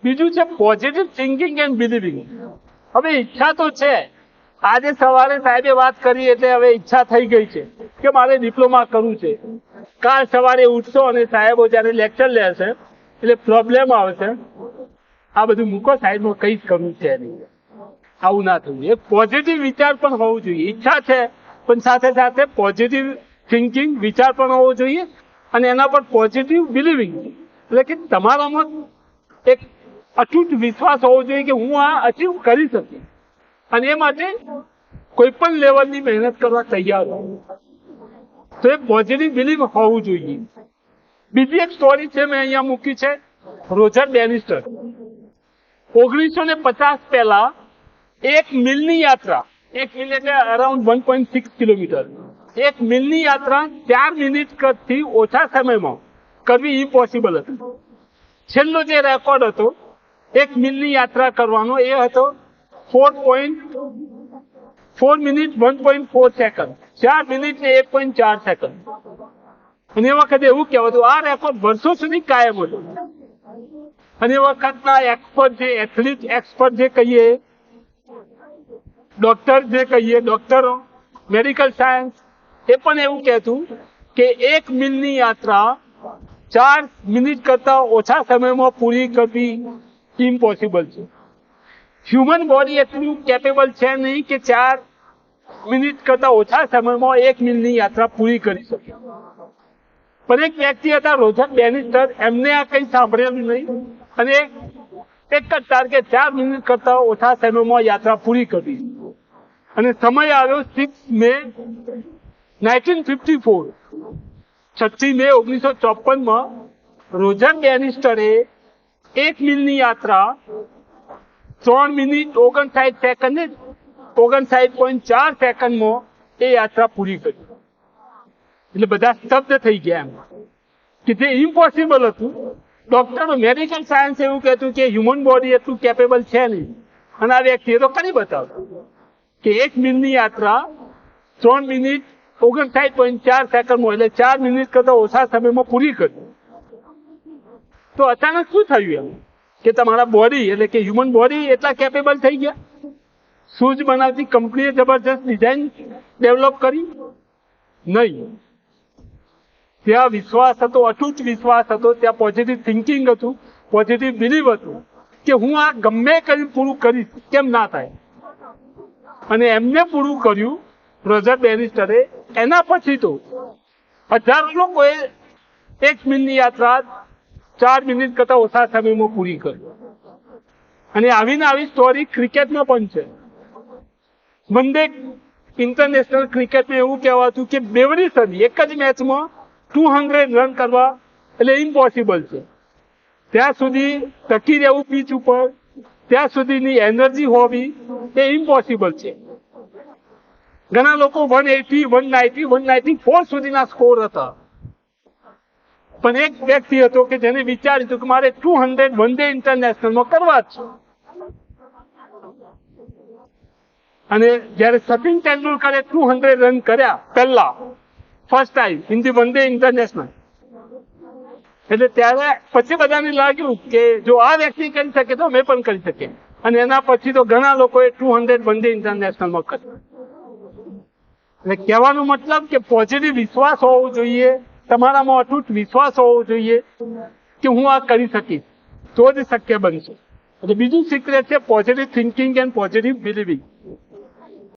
બીજું છે positive thinking and believing. હવે ઈચ્છા તો છે. આજે સવારે સાહેબે વાત કરી એટલે હવે ઈચ્છા થઈ ગઈ છે કે મારે ડિપ્લોમા કરવું છે. કાલ સવારે ઉઠશો અને સાહેબો જયારે લેક્ચર લેશે એટલે પ્રોબ્લેમ આવશે, આ બધું મૂકો સાઈડમાં, કંઈ જ કરવું છે નહીં. આવું ના થવું. એક પોઝિટિવ વિચાર પણ હોવું જોઈએ. ઈચ્છા છે પણ સાથે સાથે પોઝિટિવ થિંકિંગ વિચાર પણ હોવો જોઈએ અને એના પર પોઝિટિવ બિલીવિંગ, એટલે કે તમારામાં એક અતૂટ વિશ્વાસ હોવો જોઈએ કે હું આ અચીવ કરી શકીશ અને એ માટે કોઈ પણ લેવલની મહેનત કરવા તૈયાર હોઉં. તો એ પોઝિટિવ બિલીવ હોવું જોઈએ. બીજી એક સ્ટોરી છે મેં અહીંયા મૂકી છે, રોજર બેનિસ્ટર. 1950 પહેલા 1 મિલની યાત્રા, 1 મિલ એટલે અરાઉન્ડ 1.6 કિલોમીટર, 1 મિલની યાત્રા 4 મિનિટથી ઓછા સમયમાં કરવી ઇમ્પોસિબલ હતી. છેલ્લો જે રેકોર્ડ હતો 1 મિલની યાત્રા કરવાનો એ હતો 4 મિનિટ 1.4 સેકન્ડ, 4 મિનિટ ને 1.4 સેકન્ડ. અને એ વખતે એવું કહેવાતું આ રેકોર્ડ વર્ષો સુધી કાયમ હતો. અને એ વખતના એક્સપર્ટ જે એથ્લીટ એક્સપર્ટ જે કહીએ, ડોક્ટર જે કહીએ, ડોક્ટરો, મેડિકલ સાયન્સ, એ પણ એવું કહેતું કે 1 મિલની યાત્રા 4 મિનિટ કરતા ઓછા સમયમાં પૂરી કરવી ઇમ્પોસિબલ છે. હ્યુમન બોડી એટલું કેપેબલ છે નહીં કે 4 મિનિટ કરતા ઓછા સમયમાં 1 મિલની યાત્રા પૂરી કરી શકે. પણ એક વ્યક્તિ હતા રોજર બેનિસ્ટર, એમને આ કંઈ સાંભળેલું નહીં અને એક જ ટાર્ગેટ 4 મિનિટ કરતા ઓછા સમયમાં યાત્રા પૂરી કરવી. અને સમય આવ્યો 6 મે 1954, 6 મે 1954માં રોજર બેનિસ્ટરે 1 મિલની યાત્રા 3 મિનિટ 59 સેકન્ડ 59.4 સેકન્ડમાં એ યાત્રા પૂરી કરી. એટલે બધા સ્તબ્ધ થઈ ગયા એમ કે જે ઇમ્પોસિબલ હતું. ડોક્ટરો, મેડિકલ સાયન્સ એવું કહેતું કે હ્યુમન બોડી એટલું કેપેબલ છે નહીં, અને આ વ્યક્તિએ તો કરી બતાવ્યું કે 1 મિલની યાત્રા 3 મિનિટ 59.4 સેકન્ડમાં, એટલે 4 મિનિટ કરતા ઓછા સમયમાં પૂરી કરી. તો અચાનક શું થયું એમ કે તમારા બોડી એટલે કે હ્યુમન બોડી એટલા કેપેબલ થઈ ગયા? શૂઝ બનાવતી કંપનીએ જબરજસ્ત ડિઝાઇન ડેવલપ કરી? નહીં. ત્યાં વિશ્વાસ હતો, અતૂટ વિશ્વાસ હતો, ત્યાં પોઝિટિવ થિંકિંગ હતું, પોઝિટિવ બિલીવ હતું કે હું આ ગમે કરી પૂરું કરીશ, કેમ ના થાય. અને એમને પૂરું કર્યું રોજર બેનિસ્ટરે. એના પછી તો હજારો લોકોએ 1 મિલની યાત્રા 4 મિનિટ કરતા ઓછા સમયમાં પૂરી કરી. અને આવીને આવી સ્ટોરી ક્રિકેટમાં પણ છે. વન ડે ઇન્ટરનેશનલ ક્રિકેટમાં એવું કહેવાતું કે બેવડી સદી એક જ મેચમાં 200 રન કરવા એટલે ઇમ્પોસિબલ છે. ત્યાં સુધી ટકી રહેવું પીચ ઉપર, ત્યાં સુધીની એનર્જી હોવી એ ઇમ્પોસિબલ છે. ઘણા લોકો 180, 190, 194 સુધીના સ્કોર હતા. પણ એક વ્યક્તિ હતો કે જેને વિચાર્યું હતું કે મારે 200 વન ડે ઇન્ટરનેશનલમાં કરવા જ છે. અને જયારે સચિન તેંડુલકરે 200 રન કર્યા પહેલા, first time in the one day international, એટલે ત્યારે પછી બધાને લાગ્યું કે જો આ વ્યક્તિ કરી શકે તો મેં પણ કરી શકે. અને એના પછી તો ઘણા લોકોએ 200 વન ડે ઇન્ટરનેશનલમાં કર્યું. એટલે કહેવાનો મતલબ કે પોઝિટિવ વિશ્વાસ હોવો જોઈએ, તમારામાં અતૂટ વિશ્વાસ હોવો જોઈએ કે હું આ કરી શકીશ, તો જ શક્ય બનશે. એટલે બીજું સિક્રેટ છે positive thinking and positive believing.